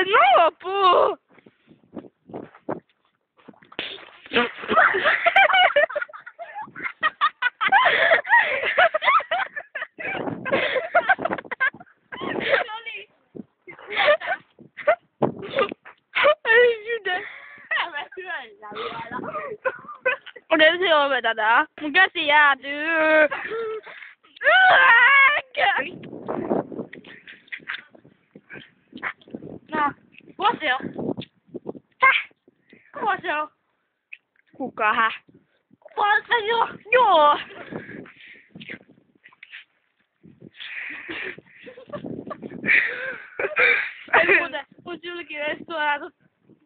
Luopu! Ei sydä. Mä syön sitä vielä. Olen se opetetaan. Mun käsi jäätyy. No, kuka se on? Häh? Kuka se on? Kuka häh? Kuka se jo? Joo. Ei muuten, mun sylki edes tuolla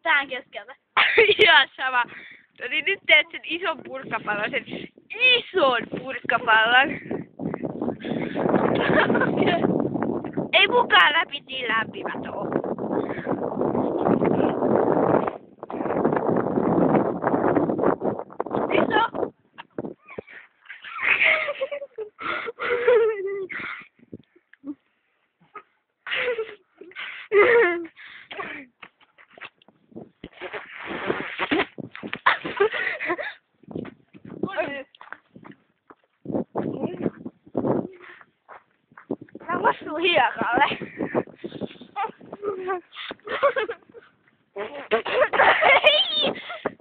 tän keskeltä. Ihan sama. No niin nyt teet sen ison purkkapallon, sen ison purkkapallon. Ei mukaan läpi niin lämpimät oo. Iso! Mä vastuun hiekalle. Hei!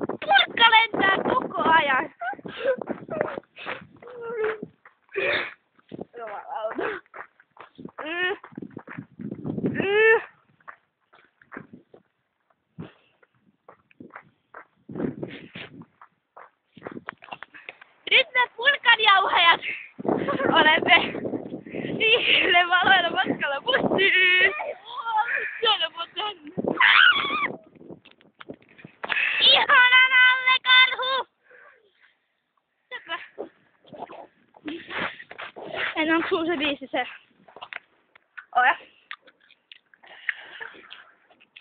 Purkka lentää koko ajan. Jumalauta. Nyt me purkanjauhajat olemme niille valoilla matkalla bussiin. Siellä mä tänne. Ihanan alle karhu! Sepä. En onko sulla se biisi se? Oja.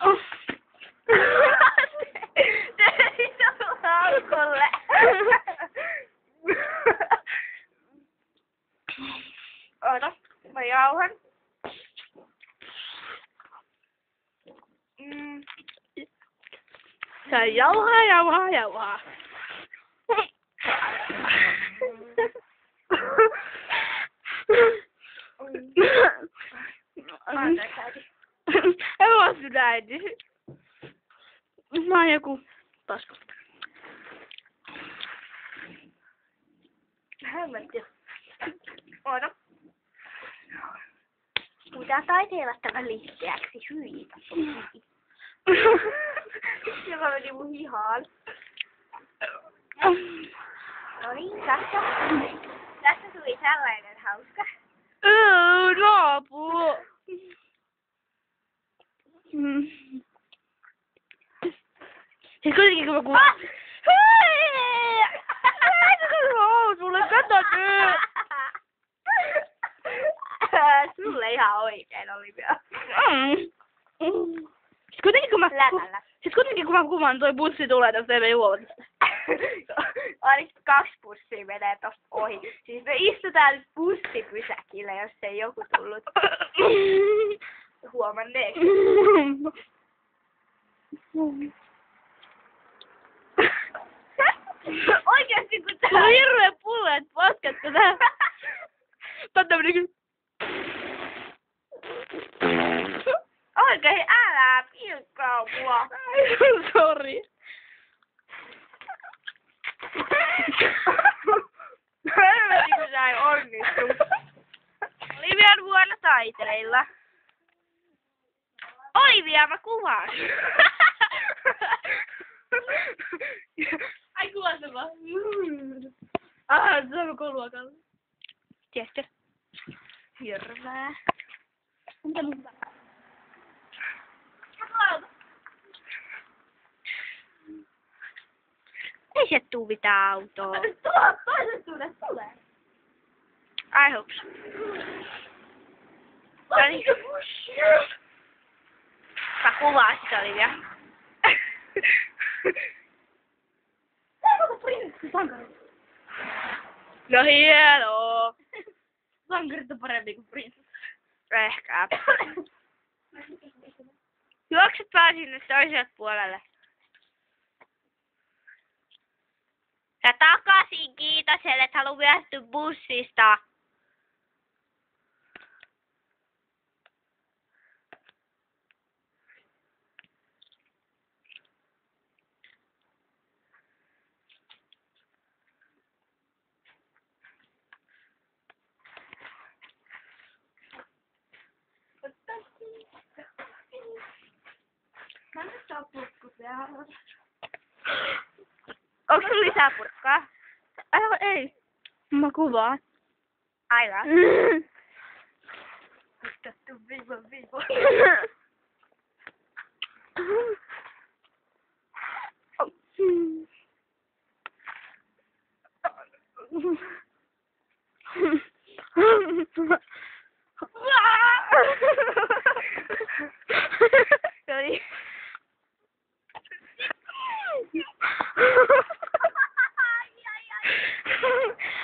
Oh. Tee isolle alkolle. Oota, mä jauhan. Sä jauhaa. Anteeksi äiti. En oo sun äiti. Mä oon joku tasku. Hämmentä. Oota. Mitä taiteellattava liitteäksi hyitä? Joka meni mun hihaan. No niin, tässä tuli tällainen hauska. Raapu. Siis kuitenkin kun mä kuvaan. Sulle kato nyt. Sulle ihan oikein oli vielä. Siis kuitenkin kun mä kuvaan, toi bussi tulee tästä emme juovasta. Ainakin 2 bussia menee tosta ohi. Siis me istutaan nyt bussipysäkillä, jos ei joku tullut huomanneeksi. Oikeesti kun tää... Mulla on hirvee pulleet paskat tätä. Tää on tämmönen Oikein älä pilkkaa mua. Sori. Helvetin kun sä ei onnistu. Oli vielä vuonna taiteilla. Oli vielä mä kuvasin. Ai kuvasi vaan. Se on kouluakalla. Tiedätkö? Hirvää. Mitä muuta? Ei se tuu mitään autoa. Toiset tulee. I hope so. Mä kuvaan sitä Olivia. No hienoa. Sankarit on parempi kuin prinsessa. Ehkä. Juokset vaan sinne toiselle puolelle. Ja takaisin, kiitos, et halua myöhästyä bussista. Onko sulla lisää purkkaa? Ei. Mä kuvaan. Aivan. Viiva. Sorry.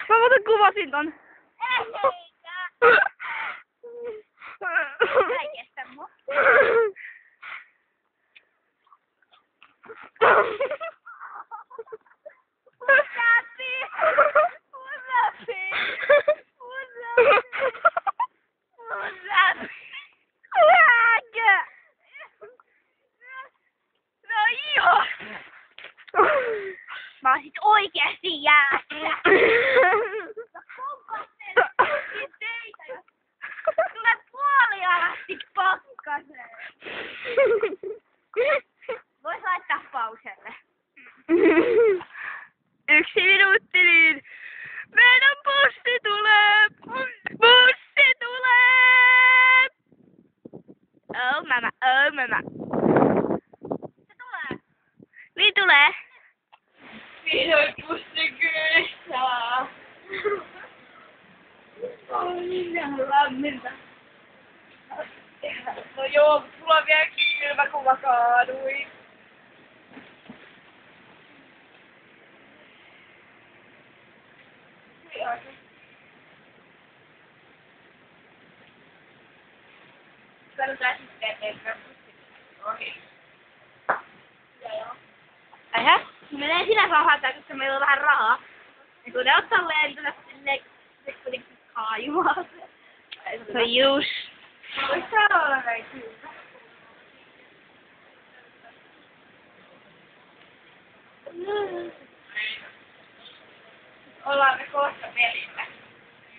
Mä muuten kuvasin ton. Ei kestä mua. Mä oon sit oikeesti jäässä. Tule puolialasti pakkaseen. Vois laittaa pauselle. 1 minuutti niin. Meidän bussi tulee. Bussi tulee. Oh mama. Se tulee. Niin tulee. Vihdoin bussi kylissä. On niin lämmintä. No joo, mulla on vielä kylmä, kun mä kaaduin. Katsotaan sitten eteenpäin ohi. Joo. Ähä? Menee sinä rahata, koska meillä on vähän rahaa. Ja kun ne ottaa lentona, ne kuitenkin kaimaa. No just. Vois täällä olla näin kylmä. Ollaan me kohta pelillä.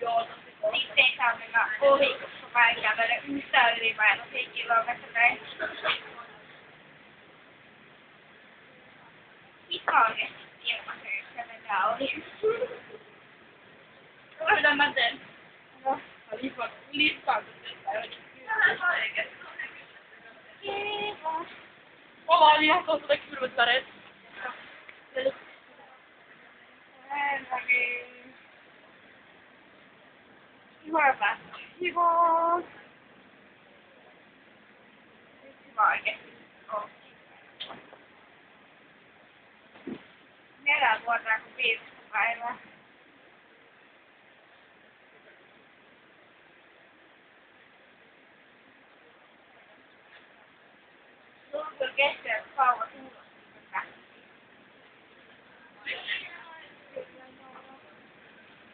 Joo, tosi kohta. Sitten ei saa mennä ohi, koska mä en kävele yhtään yli, mä en ole kilometrejä. Mitä oikeesti ilmaisen, että mennään ohi? Mitä mä teen? No, mä lippaan kun tästä jotenkin. Kiitos. Mulla on ihan kohta kylmät väreet. Entäkin. Hyvä päästä. Kiva. Hyvä oikeesti. Nerää vuotaa kuin 5 päivää. Sulla kyllä kestää kauan tulla.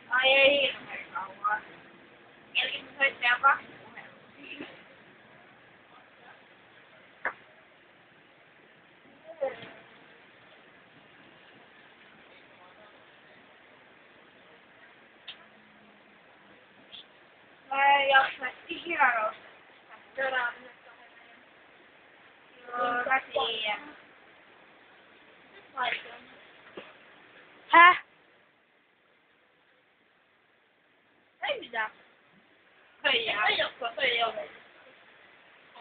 Ai ei hirveän kauan. Jälkeen se soittaa jo 2 puhelua. Mä en jaksa ikinä nostaa. Joo, mä tiedän. Häh? Ei mitään. Ei olekaan, se ei ole.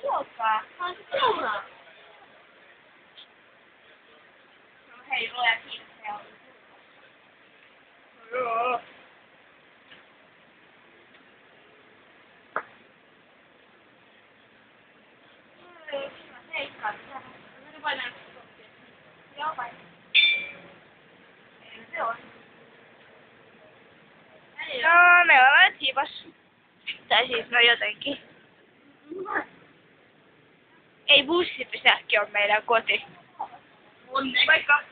Suopaa. Suopaa. No hei, luoja kiitos, se on. Joo. Heikkaan. Mä vain näin. Joo, vai? Se on. No, ne ollaan hipas. Tai siis, no jotenkin. Ei bussipysäkki on meidän koti. Onneksi. Vaikka